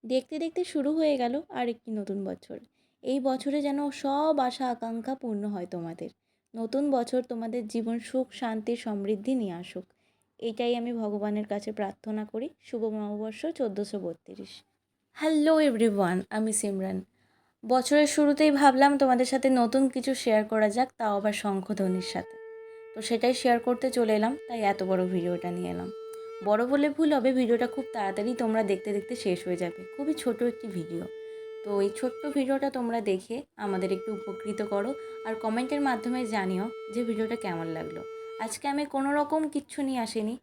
দেখতে দেখতে শুরু হয়ে গেল আরেকটি নতুন বছর। এই বছরে যেন সব আশা আকাঙ্ক্ষা পূর্ণ হয় তোমাদের। নতুন বছর তোমাদের জীবন সুখ শান্তি সমৃদ্ধি নিয়ে আসুক, এটাই আমি ভগবানের কাছে প্রার্থনা করি। শুভ নববর্ষ 1432। হ্যালো এভরিওয়ান, আমি সিমরান। বছরের শুরুতেই ভাবলাম তোমাদের সাথে নতুন কিছু শেয়ার করা যাক, তাও আবার শঙ্খধ্বনির সাথে। তো সেটাই শেয়ার করতে চলে এলাম, তাই এত বড় ভিডিওটা নিয়ে এলাম। বড় বলে ভুল হবে, ভিডিওটা খুব তাড়াতাড়ি তোমরা দেখতে দেখতে শেষ হয়ে যাবে। খুবই ছোট একটি ভিডিও। তো এই ছোট্ট ভিডিওটা তোমরা দেখে আমাদের একটু উপকৃত করো, আর কমেন্টের মাধ্যমে জানিও যে ভিডিওটা কেমন লাগলো। আজকে আমি কোনো রকম কিচ্ছু নিয়ে আসিনি,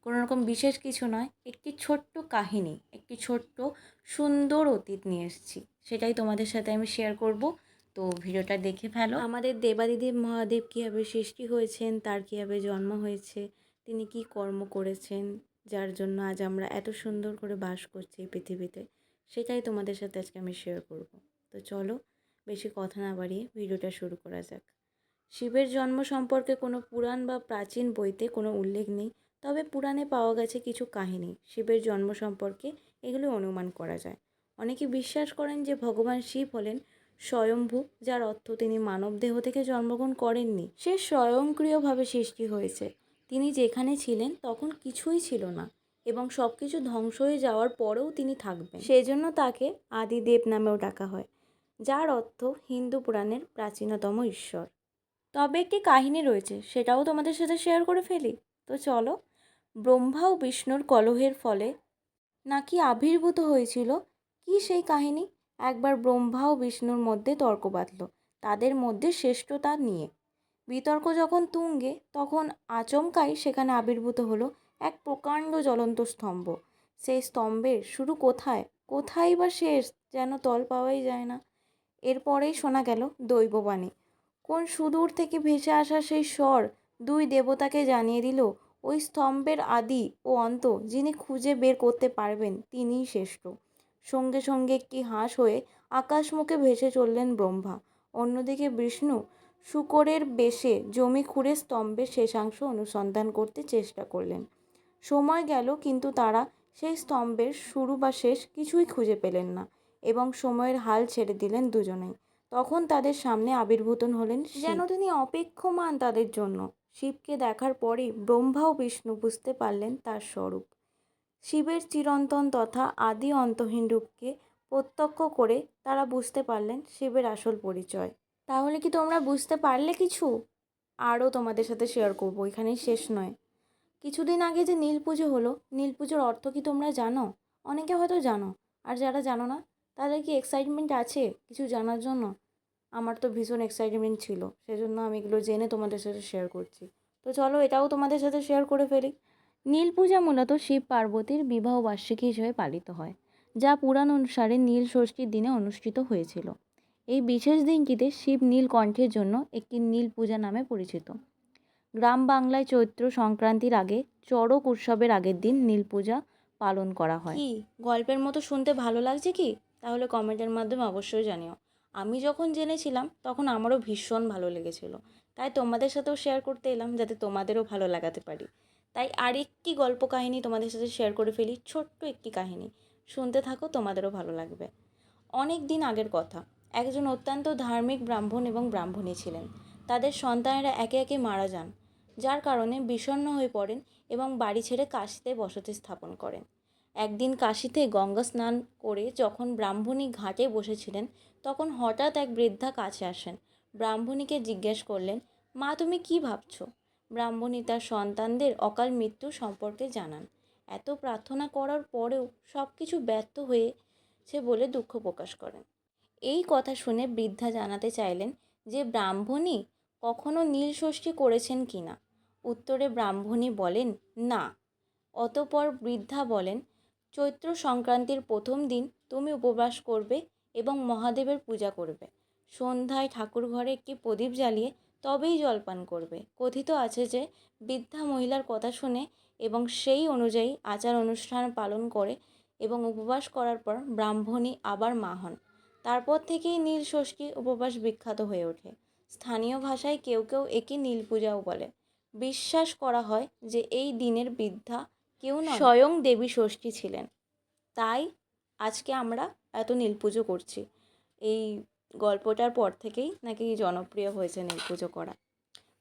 কোনো রকম বিশেষ কিছু নয়, একটি ছোট্ট কাহিনী, একটি ছোট্ট সুন্দর অতীত নিয়ে এসেছি। সেটাই তোমাদের সাথে আমি শেয়ার করব। তো ভিডিওটা দেখে ফেলো। আমাদের দেবাদিদেব মহাদেব কীভাবে সৃষ্টি হয়েছেন, তার কীভাবে জন্ম হয়েছে, তিনি কি কর্ম করেছেন, যার জন্য আজ আমরা এত সুন্দর করে বাস করছি এই পৃথিবীতে, সেটাই তোমাদের সাথে আজকে আমি শেয়ার করব। তো চলো, বেশি কথা না বাড়িয়ে ভিডিওটা শুরু করা যাক। শিবের জন্ম সম্পর্কে কোনো পুরাণ বা প্রাচীন বইতে কোনো উল্লেখ নেই, তবে পুরাণে পাওয়া গেছে কিছু কাহিনী শিবের জন্ম সম্পর্কে। এগুলো অনুমান করা যায়। অনেকে বিশ্বাস করেন যে ভগবান শিব হলেন স্বয়ম্ভু, যার অর্থ তিনি মানবদেহ থেকে জন্মগ্রহণ করেননি, সে স্বয়ংক্রিয়ভাবে সৃষ্টি হয়েছে। তিনি যেখানে ছিলেন তখন কিছুই ছিল না, এবং সব কিছু ধ্বংস হয়ে যাওয়ার পরেও তিনি থাকবেন। সেজন্য তাকে আদিদেব নামেও ডাকা হয়, যার অর্থ হিন্দু পুরাণের প্রাচীনতম ঈশ্বর। তবে একটি কাহিনী রয়েছে, সেটাও তোমাদের সাথে শেয়ার করে ফেলি। তো চলো। ব্রহ্মা ও বিষ্ণুর কলহের ফলে নাকি আবির্ভূত হয়েছিল কি সেই কাহিনী। একবার ব্রহ্মা ও বিষ্ণুর মধ্যে তর্ক বাঁধল, তাদের মধ্যে শ্রেষ্ঠতা নিয়ে। বিতর্ক যখন তুঙ্গে, তখন আচমকাই সেখানে আবির্ভূত হলো এক প্রকাণ্ড জ্বলন্ত স্তম্ভ। সেই স্তম্ভের শুরু কোথায়, কোথায় বা শেষ, যেন তল পাওয়াই যায় না। এরপরেই শোনা গেল দৈববাণী। কোন সুদূর থেকে ভেসে আসা সেই স্বর দুই দেবতাকে জানিয়ে দিল, ওই স্তম্ভের আদি ও অন্ত যিনি খুঁজে বের করতে পারবেন, তিনিই শ্রেষ্ঠ। সঙ্গে সঙ্গে একটি হাঁস হয়ে আকাশমুখে ভেসে চললেন ব্রহ্মা। অন্যদিকে বিষ্ণু শূকরের বেশে জমি খুঁড়ে স্তম্ভের শেষাংশ অনুসন্ধান করতে চেষ্টা করলেন। সময় গেল, কিন্তু তারা সেই স্তম্ভের শুরু বা শেষ কিছুই খুঁজে পেলেন না, এবং সময়ের হাল ছেড়ে দিলেন দুজনেই। তখন তাদের সামনে আবির্ভূত হলেন শিব, যেন তিনি অপেক্ষমান তাদের জন্য। শিবকে দেখার পরেই ব্রহ্মা ও বিষ্ণু বুঝতে পারলেন তার স্বরূপ। শিবের চিরন্তন তথা আদি অন্তহীন রূপকে প্রত্যক্ষ করে তারা বুঝতে পারলেন শিবের আসল পরিচয়। তাহলে কি তোমরা বুঝতে পারলে কিছু? আরও তোমাদের সাথে শেয়ার করবো, এখানেই শেষ নয়। কিছুদিন আগে যে নীল পুজো হলো, নীল পুজোর অর্থ কি তোমরা জানো? অনেকে হয়তো জানো, আর যারা জানো না তাদের কি এক্সাইটমেন্ট আছে কিছু জানার জন্য? আমার তো ভীষণ এক্সাইটমেন্ট ছিল, সেজন্য আমি এগুলো জেনে তোমাদের সাথে শেয়ার করছি। তো চলো, এটাও তোমাদের সাথে শেয়ার করে ফেলি। নীল পূজা মূলত শিব পার্বতীর বিবাহ বার্ষিকী হিসেবে পালিত হয়, যা পুরাণ অনুসারে নীল ষষ্ঠীর দিনে অনুষ্ঠিত হয়েছিল। এই বিশেষ দিনটিতে শিব নীলকণ্ঠের জন্য একটি নীল পূজা নামে পরিচিত। গ্রাম বাংলায় চৈত্র সংক্রান্তির আগে চড়ক উৎসবের আগের দিন নীল পূজা পালন করা হয়। কি গল্পের মতো শুনতে ভালো লাগছে কি? তাহলে কমেন্টের মাধ্যমে অবশ্যই জানিও। আমি যখন জেনেছিলাম তখন আমারও ভীষণ ভালো লেগেছিল, তাই তোমাদের সাথেও শেয়ার করতে এলাম, যাতে তোমাদেরও ভালো লাগাতে পারি। তাই আরেকটি গল্প কাহিনী তোমাদের সাথে শেয়ার করে ফেলি, ছোট্ট একটি কাহিনী। শুনতে থাকো, তোমাদেরও ভালো লাগবে। অনেক দিন আগের কথা। একজন অত্যন্ত ধার্মিক ব্রাহ্মণ এবং ব্রাহ্মণী ছিলেন। তাদের সন্তানেরা একে একে মারা যান, যার কারণে বিষণ্ণ হয়ে পড়েন এবং বাড়ি ছেড়ে কাশীতে বসতি স্থাপন করেন। একদিন কাশীতে গঙ্গা স্নান করে যখন ব্রাহ্মণী ঘাটে বসেছিলেন, তখন হঠাৎ এক বৃদ্ধা কাছে আসেন। ব্রাহ্মণীকে জিজ্ঞেস করলেন, মা, তুমি কি ভাবছো? ব্রাহ্মণী তার সন্তানদের অকাল মৃত্যু সম্পর্কে জানান। এত প্রার্থনা করার পরেও সব কিছু ব্যর্থ হয়েছে বলে দুঃখ প্রকাশ করেন। এই কথা শুনে বৃদ্ধা জানাতে চাইলেন যে ব্রাহ্মণী কখনো নীল ষষ্ঠী করেছেন কি না। উত্তরে ব্রাহ্মণী বলেন, না। অতঃপর বৃদ্ধা বলেন, চৈত্র সংক্রান্তির প্রথম দিন তুমি উপবাস করবে এবং মহাদেবের পূজা করবে। সন্ধ্যায় ঠাকুর ঘরে একটি প্রদীপ জ্বালিয়ে তবেই জলপান করবে। কথিত আছে যে বৃদ্ধা মহিলার কথা শুনে এবং সেই অনুযায়ী আচার অনুষ্ঠান পালন করে এবং উপবাস করার পর ব্রাহ্মণী আবার মা হন। তারপর থেকেই নীল ষষ্ঠী উপবাস বিখ্যাত হয়ে ওঠে। স্থানীয় ভাষায় কেউ কেউ একে নীল পূজাও বলে। বিশ্বাস করা হয় যে এই দিনের বৃদ্ধা কেউ নন, স্বয়ং দেবী ষষ্ঠী ছিলেন। তাই আজকে আমরা এত নীল পুজো করছি। এই গল্পটার পর থেকেই নাকি জনপ্রিয় হয়েছে নীল পুজো করা।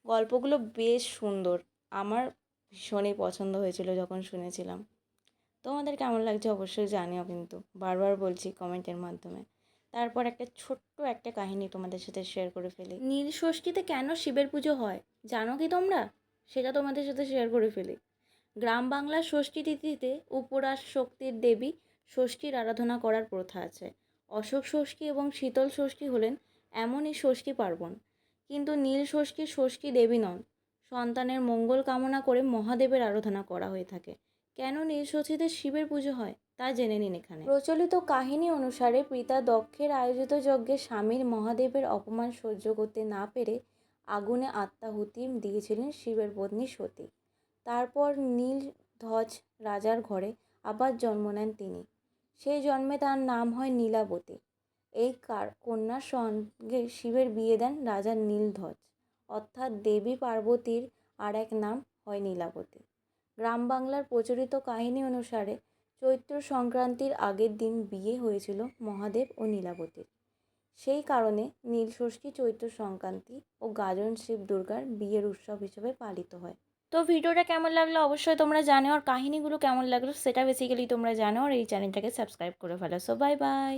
গল্পগুলো বেশ সুন্দর, আমার ভীষণই পছন্দ হয়েছিল যখন শুনেছিলাম। তোমাদের কেমন লাগছে অবশ্যই জানিও, কিন্তু বারবার বলছি কমেন্টের মাধ্যমে। তারপর ছোট্ট একটা কাহিনী তোমাদের সাথে শেয়ার করে ফেলি। নীল ষষ্ঠীতে কেন শিবের পুজো হয় জানো কি তোমরা? সেটা তোমাদের সাথে শেয়ার করে ফেলি। গ্রাম বাংলার ষষ্ঠী তিথিতে উপরাস শক্তির দেবী ষষ্ঠীর আরাধনা করার প্রথা আছে। অশোক ষষ্ঠী এবং শীতল ষষ্ঠী হলেন এমনই ষষ্ঠী পার্বণ। কিন্তু নীল ষষ্ঠীর ষষ্ঠী দেবী নন, সন্তানের মঙ্গল কামনা করে মহাদেবের আরাধনা করা হয়ে থাকে। কেন নীল ষষ্ঠীতে শিবের পুজো হয় তা জেনে নিন এখানে। প্রচলিত কাহিনী অনুসারে পিতা দক্ষের আয়োজিত যজ্ঞে স্বামীর মহাদেবের অপমান সহ্য করতে না পেরে আগুনে আত্মাহুতি দিয়েছিলেন শিবের পত্নী সতী। তারপর নীলধ্বজ রাজার ঘরে আবার জন্ম নেন তিনি। সেই জন্মে তার নাম হয় নীলাবতী। এই কন্যার সঙ্গে শিবের বিয়ে দেন রাজা নীলধ্বজ, অর্থাৎ দেবী পার্বতীর আর এক নাম হয় নীলাবতী। গ্রাম বাংলার প্রচলিত কাহিনী অনুসারে চৈত্র সংক্রান্তির আগের দিন বিয়ে হয়েছিল মহাদেব ও নীলাবতীর। সেই কারণে নীলষষ্ঠী চৈত্র সংক্রান্তি ও গাজন শিব দুর্গার বিয়ের উৎসব হিসেবে পালিত হয়। তো ভিডিওটা কেমন লাগলো অবশ্যই তোমরা জানো, আর কাহিনীগুলো কেমন লাগলো সেটা বেসিক্যালি তোমরা জানো, আর এই চ্যানেলটাকে সাবস্ক্রাইব করে ফেলো। So bye bye.